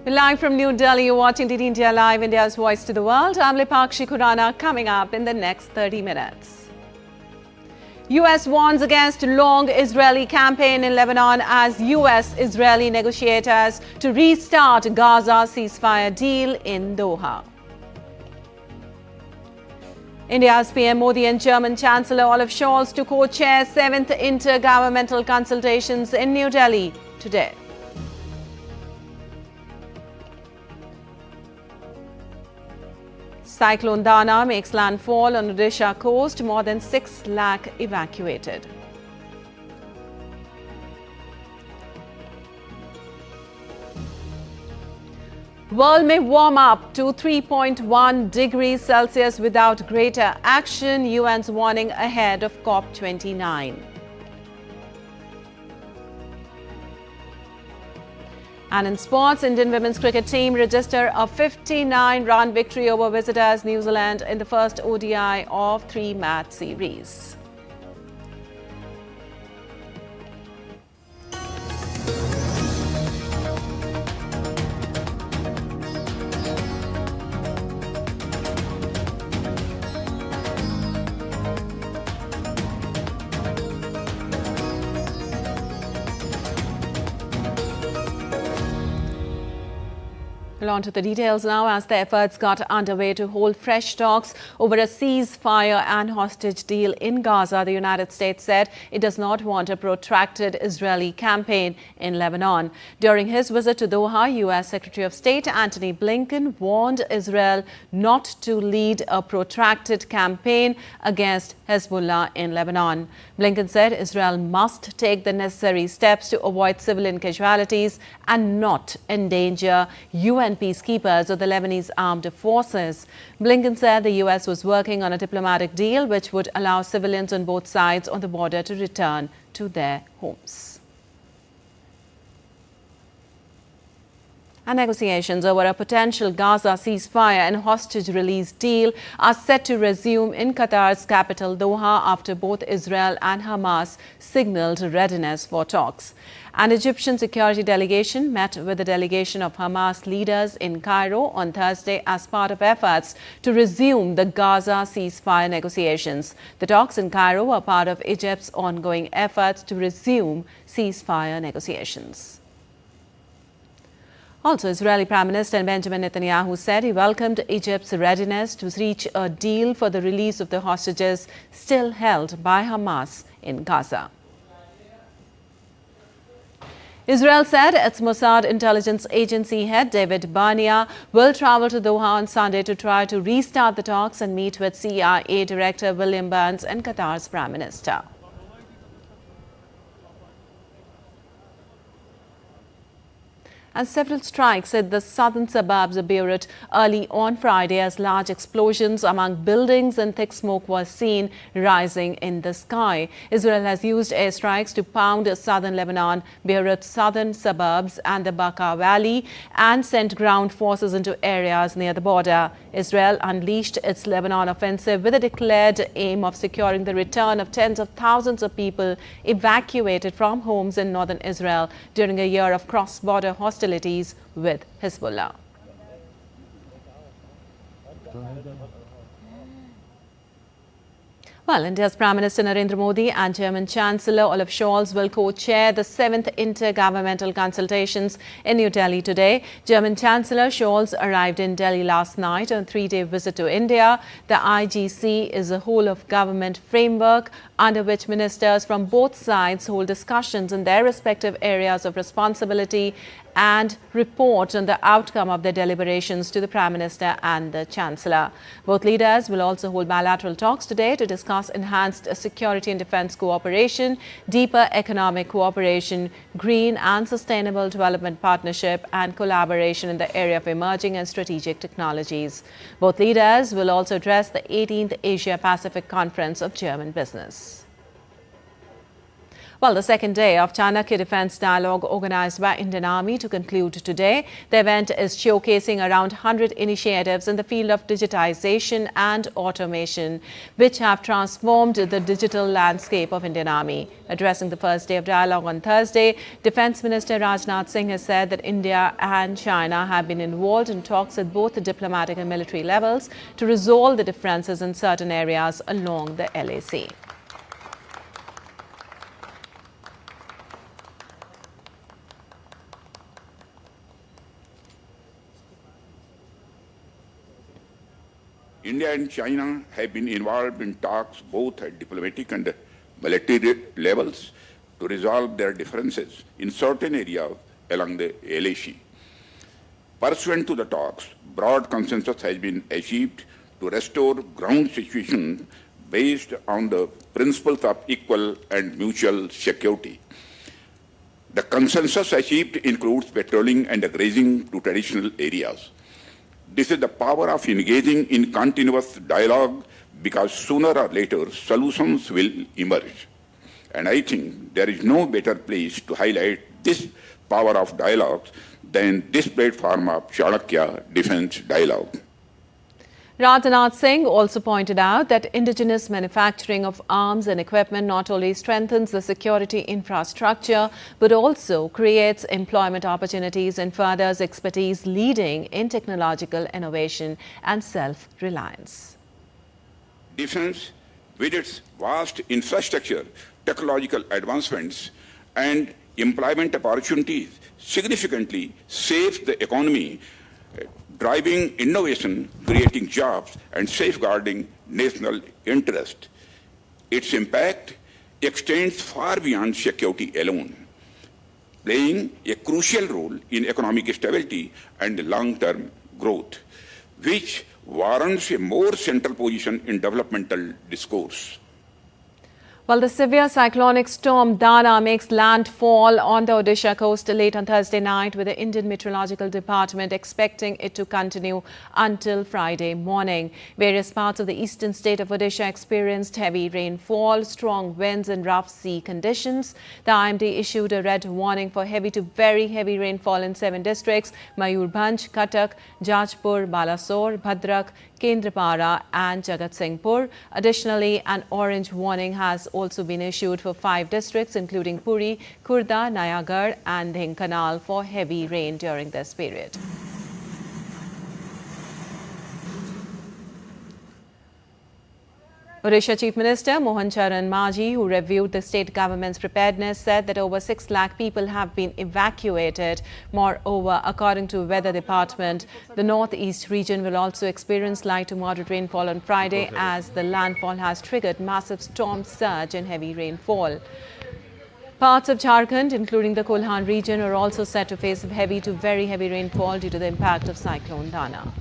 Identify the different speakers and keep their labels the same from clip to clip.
Speaker 1: Live from New Delhi, you're watching DD India Live, India's voice to the world. I'm Lipakshi Khurana, coming up in the next 30 minutes. US warns against long Israeli campaign in Lebanon as US-Israeli negotiators to restart Gaza ceasefire deal in Doha. India's PM Modi and German Chancellor Olaf Scholz to co-chair 7th intergovernmental consultations in New Delhi today. Cyclone Dana makes landfall on Odisha coast, more than 6 lakh evacuated. World may warm up to 3.1 degrees Celsius without greater action, UN's warning ahead of COP29. And in sports, Indian women's cricket team register a 59-run victory over visitors New Zealand in the first ODI of 3-match series. On to the details now. As the efforts got underway to hold fresh talks over a ceasefire and hostage deal in Gaza, the United States said it does not want a protracted Israeli campaign in Lebanon. During his visit to Doha, U.S. Secretary of State Antony Blinken warned Israel not to lead a protracted campaign against Hezbollah in Lebanon. Blinken said Israel must take the necessary steps to avoid civilian casualties and not endanger UN peacekeepers or the Lebanese armed forces. Blinken said the U.S. was working on a diplomatic deal which would allow civilians on both sides on the border to return to their homes. And negotiations over a potential Gaza ceasefire and hostage release deal are set to resume in Qatar's capital Doha after both Israel and Hamas signaled readiness for talks. An Egyptian security delegation met with the delegation of Hamas leaders in Cairo on Thursday as part of efforts to resume the Gaza ceasefire negotiations. The talks in Cairo are part of Egypt's ongoing efforts to resume ceasefire negotiations. Also, Israeli Prime Minister Benjamin Netanyahu said he welcomed Egypt's readiness to reach a deal for the release of the hostages still held by Hamas in Gaza. Israel said its Mossad intelligence agency head David Barnea will travel to Doha on Sunday to try to restart the talks and meet with CIA Director William Burns and Qatar's Prime Minister. And several strikes hit the southern suburbs of Beirut early on Friday as large explosions among buildings and thick smoke was seen rising in the sky. Israel has used airstrikes to pound southern Lebanon, Beirut's southern suburbs and the Bekaa Valley and sent ground forces into areas near the border. Israel unleashed its Lebanon offensive with a declared aim of securing the return of tens of thousands of people evacuated from homes in northern Israel during a year of cross-border hostilities with Hezbollah. Well, India's Prime Minister Narendra Modi and German Chancellor Olaf Scholz will co-chair the 7th intergovernmental consultations in New Delhi today. German Chancellor Scholz arrived in Delhi last night on a 3-day visit to India. The IGC is a whole-of-government framework under which ministers from both sides hold discussions in their respective areas of responsibility and report on the outcome of their deliberations to the Prime Minister and the Chancellor. Both leaders will also hold bilateral talks today to discuss enhanced security and defense cooperation, deeper economic cooperation, green and sustainable development partnership, and collaboration in the area of emerging and strategic technologies. Both leaders will also address the 18th Asia-Pacific Conference of German Business. Well, the second day of Chanakya Defence Dialogue organised by Indian Army to conclude today. The event is showcasing around 100 initiatives in the field of digitization and automation, which have transformed the digital landscape of Indian Army. Addressing the first day of dialogue on Thursday, Defence Minister Rajnath Singh has said that India and China have been involved in talks at both the diplomatic and military levels to resolve the differences in certain areas along the LAC.
Speaker 2: India and China have been involved in talks both at diplomatic and military levels to resolve their differences in certain areas along the LAC. Pursuant to the talks, broad consensus has been achieved to restore ground situation based on the principles of equal and mutual security. The consensus achieved includes patrolling and grazing to traditional areas. This is the power of engaging in continuous dialogue, because sooner or later solutions will emerge. And I think there is no better place to highlight this power of dialogue than this platform of Chanakya Defence Dialogue.
Speaker 1: Rajnath Singh also pointed out that indigenous manufacturing of arms and equipment not only strengthens the security infrastructure but also creates employment opportunities and furthers expertise leading in technological innovation and self-reliance.
Speaker 2: Defence, with its vast infrastructure, technological advancements and employment opportunities, significantly saves the economy, driving innovation, creating jobs, and safeguarding national interest. Its impact extends far beyond security alone, playing a crucial role in economic stability and long-term growth, which warrants a more central position in developmental discourse.
Speaker 1: Well, the severe cyclonic storm Dana makes landfall on the Odisha coast late on Thursday night, with the Indian Meteorological Department expecting it to continue until Friday morning. Various parts of the eastern state of Odisha experienced heavy rainfall, strong winds and rough sea conditions. The IMD issued a red warning for heavy to very heavy rainfall in 7 districts: Mayurbhanj, Cuttack, Jajpur, Balasore, Bhadrak, Kendrapara and Jagatsinghpur. Additionally, an orange warning has also been issued for 5 districts, including Puri, Khurda, Nayagarh and Dhenkanal, for heavy rain during this period. Odisha Chief Minister Mohan Charan Maji, who reviewed the state government's preparedness, said that over 6 lakh people have been evacuated. Moreover, according to Weather Department, the northeast region will also experience light to moderate rainfall on Friday, as the landfall has triggered massive storm surge and heavy rainfall. Parts of Jharkhand, including the Kolhan region, are also set to face heavy to very heavy rainfall due to the impact of Cyclone Dana.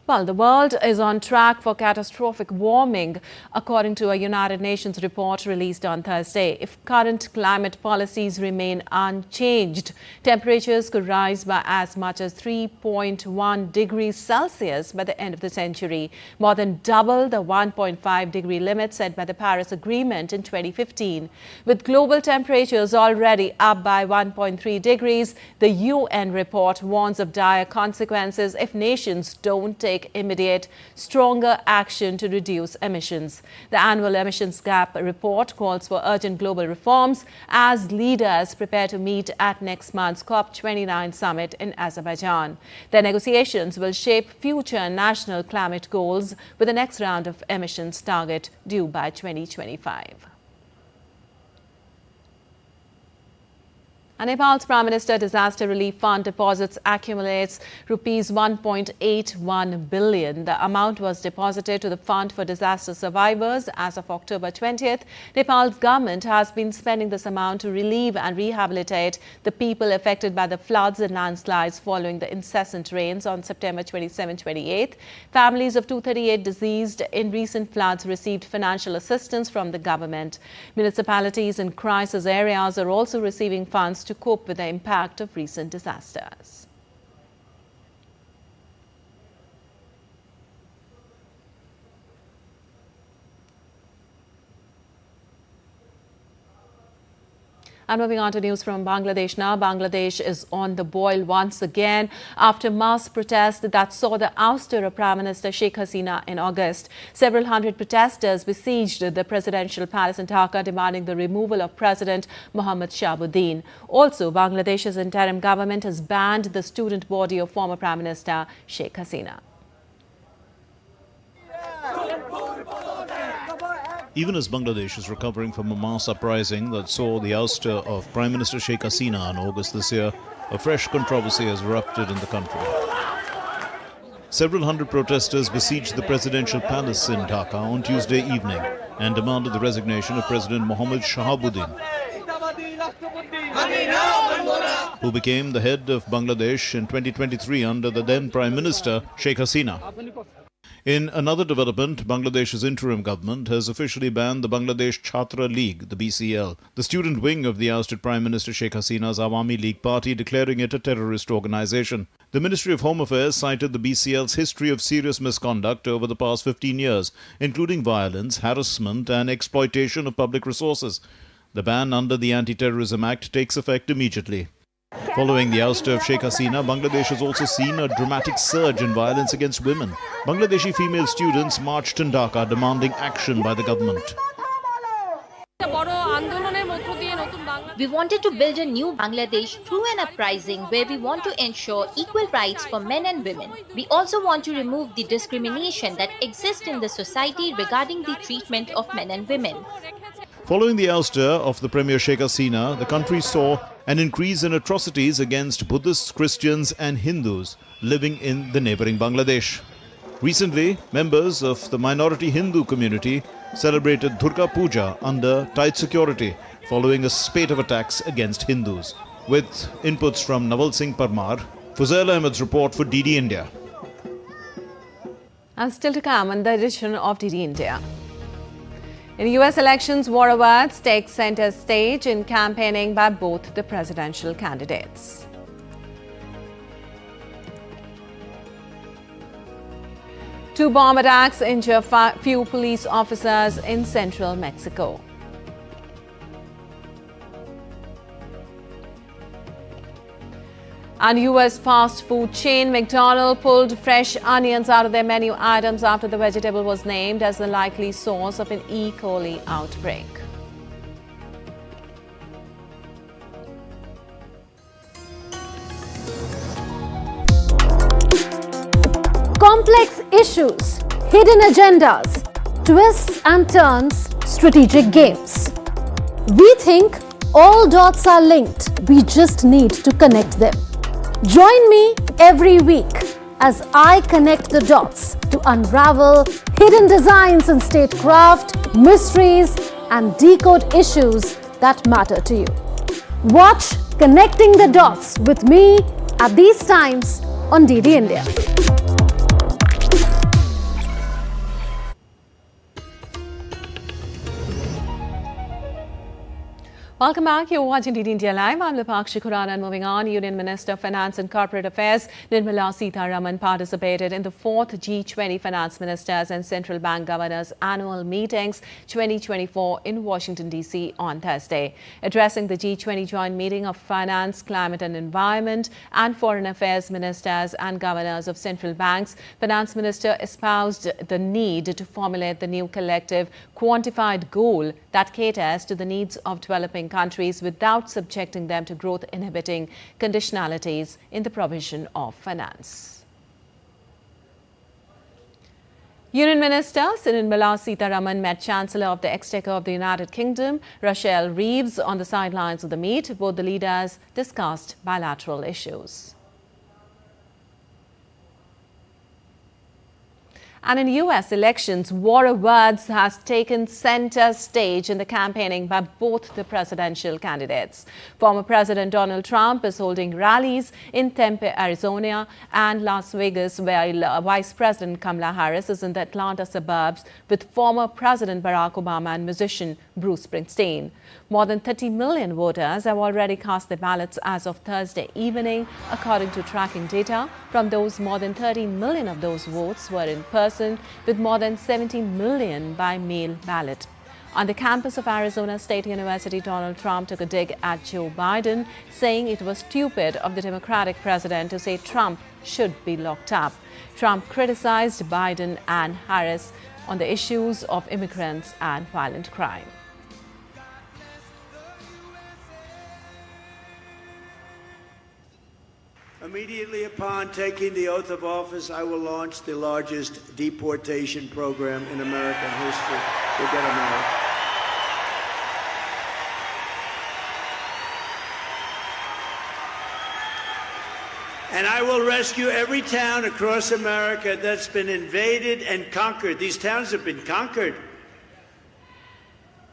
Speaker 1: Well, the world is on track for catastrophic warming, according to a United Nations report released on Thursday. If current climate policies remain unchanged, temperatures could rise by as much as 3.1 degrees Celsius by the end of the century, more than double the 1.5 degree limit set by the Paris Agreement in 2015. With global temperatures already up by 1.3 degrees, the UN report warns of dire consequences if nations don't take immediate, stronger action to reduce emissions. The annual emissions gap report calls for urgent global reforms as leaders prepare to meet at next month's COP29 summit in Azerbaijan. The negotiations will shape future national climate goals, with the next round of emissions target due by 2025. And Nepal's Prime Minister Disaster Relief Fund deposits accumulates rupees 1.81 billion. The amount was deposited to the Fund for Disaster Survivors as of October 20th. Nepal's government has been spending this amount to relieve and rehabilitate the people affected by the floods and landslides following the incessant rains on September 27-28. Families of 238 deceased in recent floods received financial assistance from the government. Municipalities in crisis areas are also receiving funds to cope with the impact of recent disasters. And moving on to news from Bangladesh now. Bangladesh is on the boil once again after mass protests that saw the ouster of Prime Minister Sheikh Hasina in August. Several hundred protesters besieged the presidential palace in Dhaka demanding the removal of President Mohammad Shahabuddin. Also, Bangladesh's interim government has banned the student body of former Prime Minister Sheikh Hasina.
Speaker 3: Even as Bangladesh is recovering from a mass uprising that saw the ouster of Prime Minister Sheikh Hasina in August this year, a fresh controversy has erupted in the country. Several hundred protesters besieged the presidential palace in Dhaka on Tuesday evening and demanded the resignation of President Mohammad Shahabuddin, who became the head of Bangladesh in 2023 under the then Prime Minister Sheikh Hasina. In another development, Bangladesh's interim government has officially banned the Bangladesh Chhatra League, the BCL, the student wing of the ousted Prime Minister Sheikh Hasina's Awami League party, declaring it a terrorist organization. The Ministry of Home Affairs cited the BCL's history of serious misconduct over the past 15 years, including violence, harassment and exploitation of public resources. The ban under the Anti-Terrorism Act takes effect immediately. Following the ouster of Sheikh Hasina, Bangladesh has also seen a dramatic surge in violence against women. Bangladeshi female students marched in Dhaka demanding action by the government.
Speaker 4: We wanted to build a new Bangladesh through an uprising where we want to ensure equal rights for men and women. We also want to remove the discrimination that exists in the society regarding the treatment of men and women.
Speaker 3: Following the ouster of the Premier Sheikh Hasina, the country saw an increase in atrocities against Buddhists, Christians and Hindus living in the neighboring Bangladesh. Recently, members of the minority Hindu community celebrated Durga Puja under tight security following a spate of attacks against Hindus. With inputs from Naval Singh Parmar, Fuzail Ahmed's report for DD India.
Speaker 1: And still to come on the edition of DD India. In US elections, war awards take center stage in campaigning by both the presidential candidates. Two bomb attacks injure few police officers in central Mexico. And US fast food chain McDonald's pulled fresh onions out of their menu items after the vegetable was named as the likely source of an E. coli outbreak.
Speaker 5: Complex issues, hidden agendas, twists and turns, strategic games. We think all dots are linked. We just need to connect them. Join me every week as I connect the dots to unravel hidden designs in statecraft, mysteries, and decode issues that matter to you. Watch Connecting the Dots with me at these times on DD India.
Speaker 1: Welcome back. You're watching DD India Live. I'm Lipakshi Khurana, and moving on, Union Minister of Finance and Corporate Affairs Nirmala Sitharaman participated in the 4th G20 Finance Ministers and Central Bank Governors Annual Meetings 2024 in Washington, D.C. on Thursday. Addressing the G20 joint meeting of Finance, Climate and Environment and Foreign Affairs Ministers and Governors of Central Banks, Finance Minister espoused the need to formulate the new collective quantified goal that caters to the needs of developing countries without subjecting them to growth-inhibiting conditionalities in the provision of finance. Union Minister Nirmala Sitharaman met Chancellor of the Exchequer of the United Kingdom, Rachel Reeves, on the sidelines of the meet. Both the leaders discussed bilateral issues. And in US elections, war of words has taken center stage in the campaigning by both the presidential candidates. Former President Donald Trump is holding rallies in Tempe, Arizona and Las Vegas, while Vice President Kamala Harris is in the Atlanta suburbs with former President Barack Obama and musician Bruce Springsteen. More than 30 million voters have already cast their ballots as of Thursday evening, according to tracking data. From those, more than 30 million of those votes were in person, with more than 17 million by mail ballot. On the campus of Arizona State University, Donald Trump took a dig at Joe Biden, saying it was stupid of the Democratic president to say Trump should be locked up. Trump criticized Biden and Harris on the issues of immigrants and violent crime.
Speaker 6: Immediately upon taking the oath of office, I will launch the largest deportation program in American history. We'll get them out. And I will rescue every town across America that's been invaded and conquered. These towns have been conquered.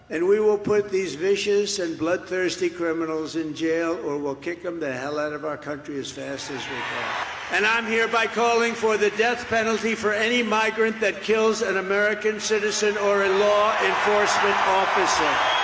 Speaker 6: And we will put these vicious and bloodthirsty criminals in jail, or we'll kick them the hell out of our country as fast as we can. And I'm hereby calling for the death penalty for any migrant that kills an American citizen or a law enforcement officer.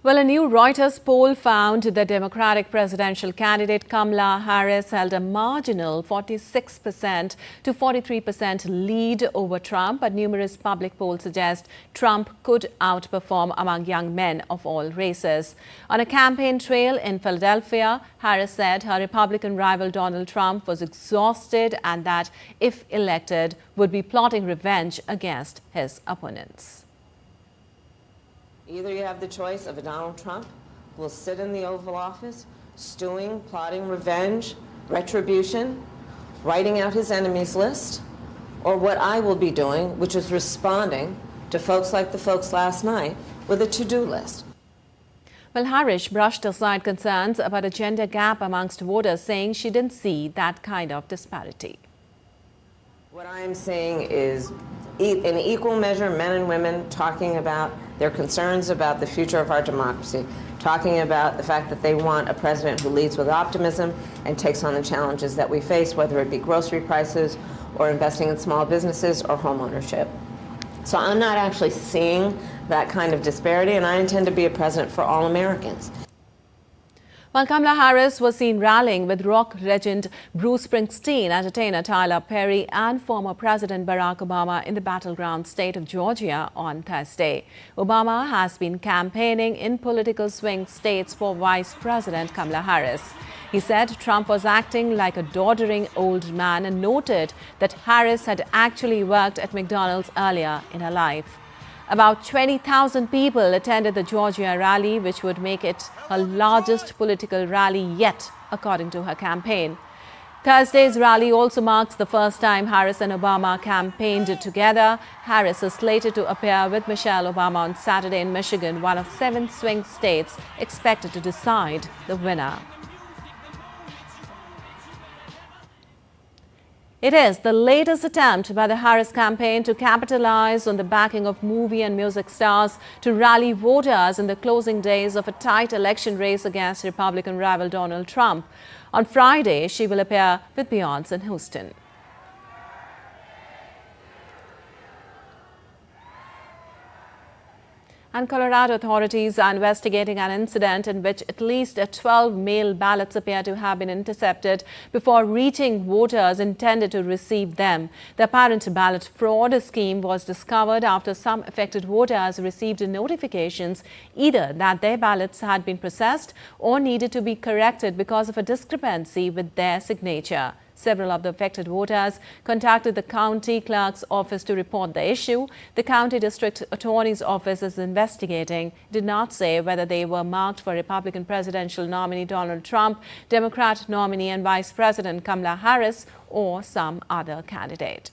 Speaker 1: Well, a new Reuters poll found the Democratic presidential candidate Kamala Harris held a marginal 46% to 43% lead over Trump, but numerous public polls suggest Trump could outperform among young men of all races. On a campaign trail in Philadelphia, Harris said her Republican rival Donald Trump was exhausted and that, if elected, would be plotting revenge against his opponents.
Speaker 7: Either you have the choice of a Donald Trump who will sit in the Oval Office, stewing, plotting revenge, retribution, writing out his enemies list, or what I will be doing, which is responding to folks like the folks last night with a to-do list.
Speaker 1: Well, Harris brushed aside concerns about a gender gap amongst voters, saying she didn't see that kind of disparity.
Speaker 7: What I am saying is, in equal measure, men and women talking about their concerns about the future of our democracy, talking about the fact that they want a president who leads with optimism and takes on the challenges that we face, whether it be grocery prices or investing in small businesses or home ownership. So I'm not actually seeing that kind of disparity, and I intend to be a president for all Americans.
Speaker 1: While Kamala Harris was seen rallying with rock legend Bruce Springsteen, entertainer Tyler Perry and former President Barack Obama in the battleground state of Georgia on Thursday. Obama has been campaigning in political swing states for Vice President Kamala Harris. He said Trump was acting like a doddering old man and noted that Harris had actually worked at McDonald's earlier in her life. About 20,000 people attended the Georgia rally, which would make it her largest political rally yet, according to her campaign. Thursday's rally also marks the first time Harris and Obama campaigned together. Harris is slated to appear with Michelle Obama on Saturday in Michigan, one of 7 swing states expected to decide the winner. It is the latest attempt by the Harris campaign to capitalize on the backing of movie and music stars to rally voters in the closing days of a tight election race against Republican rival Donald Trump. On Friday, she will appear with Beyonce in Houston. And Colorado authorities are investigating an incident in which at least 12 mail ballots appear to have been intercepted before reaching voters intended to receive them. The apparent ballot fraud scheme was discovered after some affected voters received notifications either that their ballots had been processed or needed to be corrected because of a discrepancy with their signature. Several of the affected voters contacted the county clerk's office to report the issue. The county district attorney's office is investigating. It did not say whether they were marked for Republican presidential nominee Donald Trump, Democrat nominee and Vice President Kamala Harris, or some other candidate.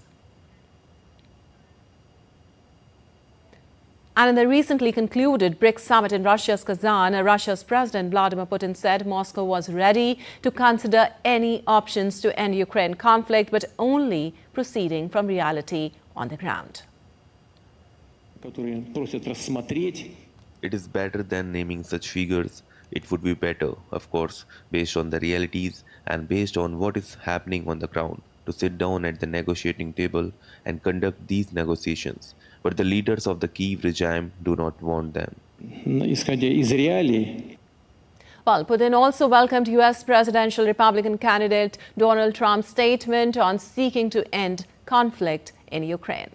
Speaker 1: And in the recently concluded BRICS summit in Russia's Kazan, Russia's President Vladimir Putin said Moscow was ready to consider any options to end Ukraine conflict, but only proceeding from reality on the ground.
Speaker 8: It is better than naming such figures. It would be better, of course, based on the realities and based on what is happening on the ground, to sit down at the negotiating table and conduct these negotiations. But the leaders of the Kyiv regime do not want them.
Speaker 1: Well, Putin also welcomed U.S. presidential Republican candidate Donald Trump's statement on seeking to end conflict in Ukraine.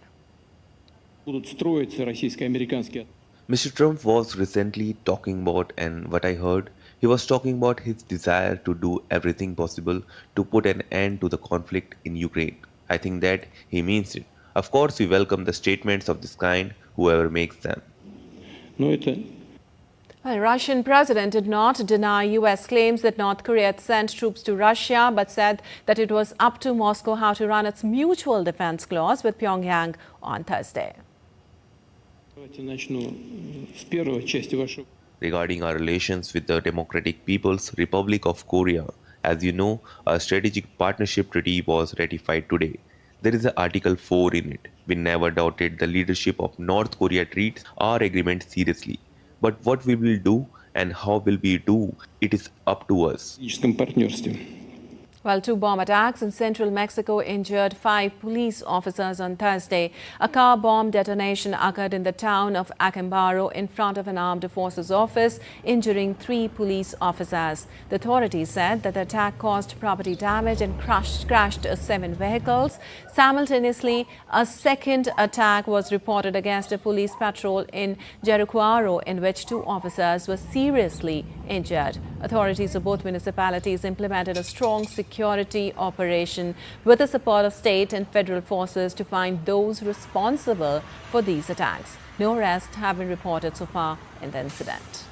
Speaker 9: будут строиться российско-американские.
Speaker 8: Mr. Trump was recently talking about, and what I heard, he was talking about his desire to do everything possible to put an end to the conflict in Ukraine. I think that he means it. Of course, we welcome the statements of this kind, whoever makes them.
Speaker 9: Но это
Speaker 1: Well, Russian president did not deny U.S. claims that North Korea had sent troops to Russia, but said that it was up to Moscow how to run its mutual defense clause with Pyongyang on Thursday.
Speaker 9: давайте начну с первой части вашего.
Speaker 8: Regarding our relations with the Democratic People's Republic of Korea, as you know, a strategic partnership treaty was ratified today. There is an Article 4 in it. We never doubted the leadership of North Korea treats our agreement seriously. But what we will do and how will we do, it is up to us.
Speaker 9: Стратегическом партнерстве.
Speaker 1: Well, 2 bomb attacks in central Mexico injured 5 police officers on Thursday. A car bomb detonation occurred in the town of Acambaro in front of an armed forces office, injuring 3 police officers. The authorities said that the attack caused property damage and crashed 7 vehicles. Simultaneously, a second attack was reported against a police patrol in Jerucuaro, in which 2 officers were seriously injured. Authorities of both municipalities implemented a strong security operation with the support of state and federal forces to find those responsible for these attacks. No arrests have been reported so far in the incident.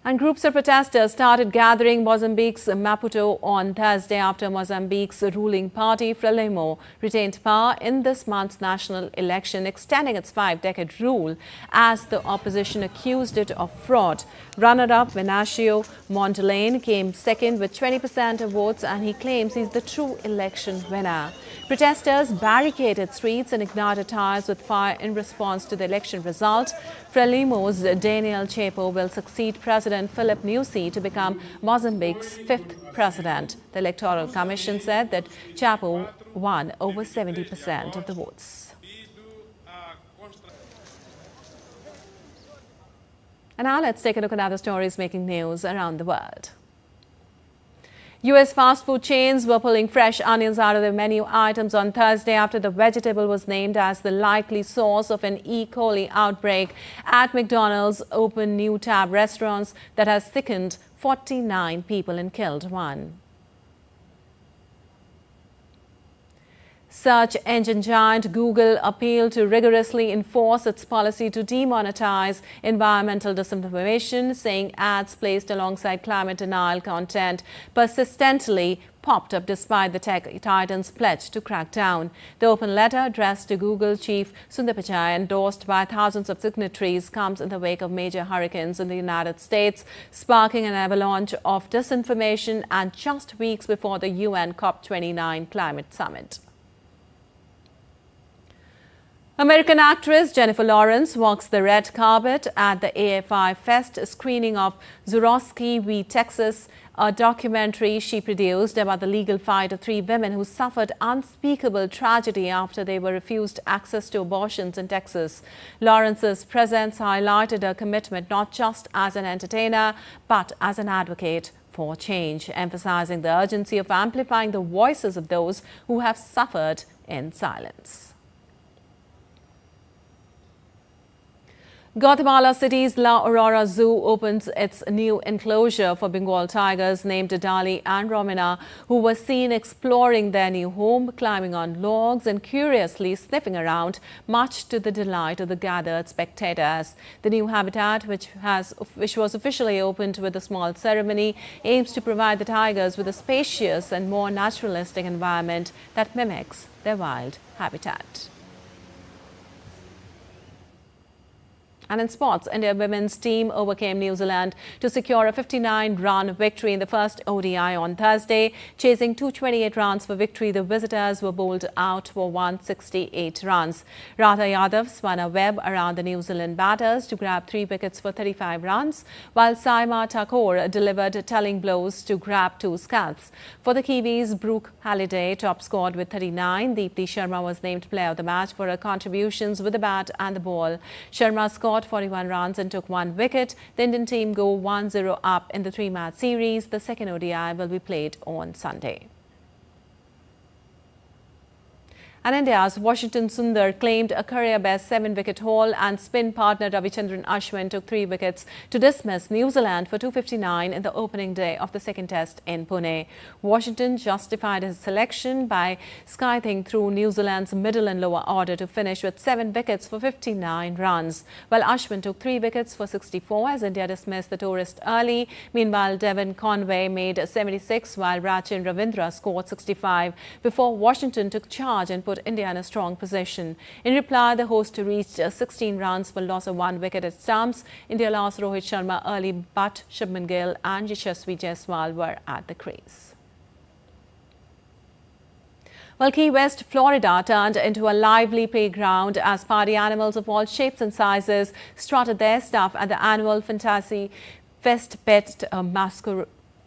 Speaker 1: And groups of protesters started gathering Mozambique's Maputo on Thursday after Mozambique's ruling party, Frelimo, retained power in this month's national election, extending its 5-decade rule as the opposition accused it of fraud. Runner-up Venancio Montalane came second with 20% of votes, and he claims he's the true election winner. Protesters barricaded streets and ignited tires with fire in response to the election result. Frelimo's Daniel Chapo will succeed President Philip Nyusi to become Mozambique's 5th president. The Electoral Commission said that Chapo won over 70% of the votes. And now let's take a look at other stories making news around the world. U.S. fast food chains were pulling fresh onions out of their menu items on Thursday after the vegetable was named as the likely source of an E. coli outbreak at McDonald's opened new tab restaurants that has sickened 49 people and killed 1. Search engine giant Google appealed to rigorously enforce its policy to demonetize environmental disinformation, saying ads placed alongside climate denial content persistently popped up despite the tech titan's pledge to crack down. The open letter addressed to Google chief Sundar Pichai, endorsed by thousands of signatories, comes in the wake of major hurricanes in the United States, sparking an avalanche of disinformation and just weeks before the UN COP29 climate summit. American actress Jennifer Lawrence walks the red carpet at the AFI Fest screening of Zuroski v. Texas, a documentary she produced about the legal fight of 3 women who suffered unspeakable tragedy after they were refused access to abortions in Texas. Lawrence's presence highlighted her commitment not just as an entertainer, but as an advocate for change, emphasizing the urgency of amplifying the voices of those who have suffered in silence. Guatemala City's La Aurora Zoo opens its new enclosure for Bengal tigers named Dali and Romina, who were seen exploring their new home, climbing on logs and curiously sniffing around, much to the delight of the gathered spectators. The new habitat, which was officially opened with a small ceremony, aims to provide the tigers with a spacious and more naturalistic environment that mimics their wild habitat. And in sports, India women's team overcame New Zealand to secure a 59-run victory in the first ODI on Thursday. Chasing 228 runs for victory, the visitors were bowled out for 168 runs. Radha Yadav spun a web around the New Zealand batters to grab 3 wickets for 35 runs, while Saima Thakur delivered telling blows to grab 2 scalps. For the Kiwis, Brooke Halliday top scored with 39. Deepti Sharma was named player of the match for her contributions with the bat and the ball. Sharma scored 41 runs and took 1 wicket. The Indian team go 1-0 up in the 3-match series. The second ODI will be played on Sunday. And India's Washington Sundar claimed a career-best 7-wicket haul, and spin partner Ravichandran Ashwin took 3 wickets to dismiss New Zealand for 259 in the opening day of the second test in Pune. Washington justified his selection by scything through New Zealand's middle and lower order to finish with 7 wickets for 59 runs, while Ashwin took 3 wickets for 64 as India dismissed the tourist early. Meanwhile, Devon Conway made 76 while Rachin Ravindra scored 65 before Washington took charge and put India in a strong position. In reply, the host reached 16 runs for loss of 1 wicket at stumps. India lost Rohit Sharma early, but Shubman Gill and Yashasvi Jaiswal were at the crease. Well, Key West, Florida turned into a lively playground as party animals of all shapes and sizes strutted their stuff at the annual Fantasy Fest Pet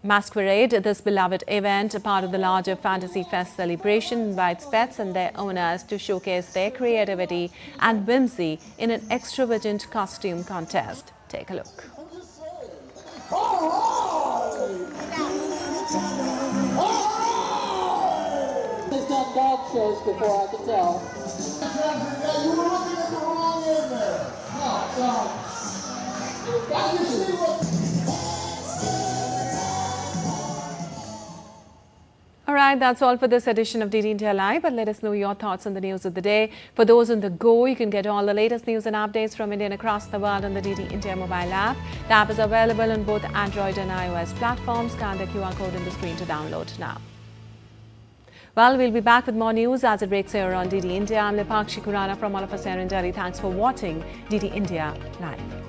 Speaker 1: Masquerade. This beloved event, a part of the larger Fantasy Fest celebration, invites pets and their owners to showcase their creativity and whimsy in an extravagant costume contest. Take a look.
Speaker 10: I've done dog shows before, I can tell. You were looking at the wrong end there.
Speaker 1: All right, that's all for this edition of DD India Live, but let us know your thoughts on the news of the day. For those on the go, you can get all the latest news and updates from India and across the world on the DD India mobile app. The app is available on both Android and iOS platforms. Scan the QR code on the screen to download now. Well, we'll be back with more news as it breaks here on DD India. I'm Lipakshi Kurana from all of us here in Delhi. Thanks for watching DD India Live.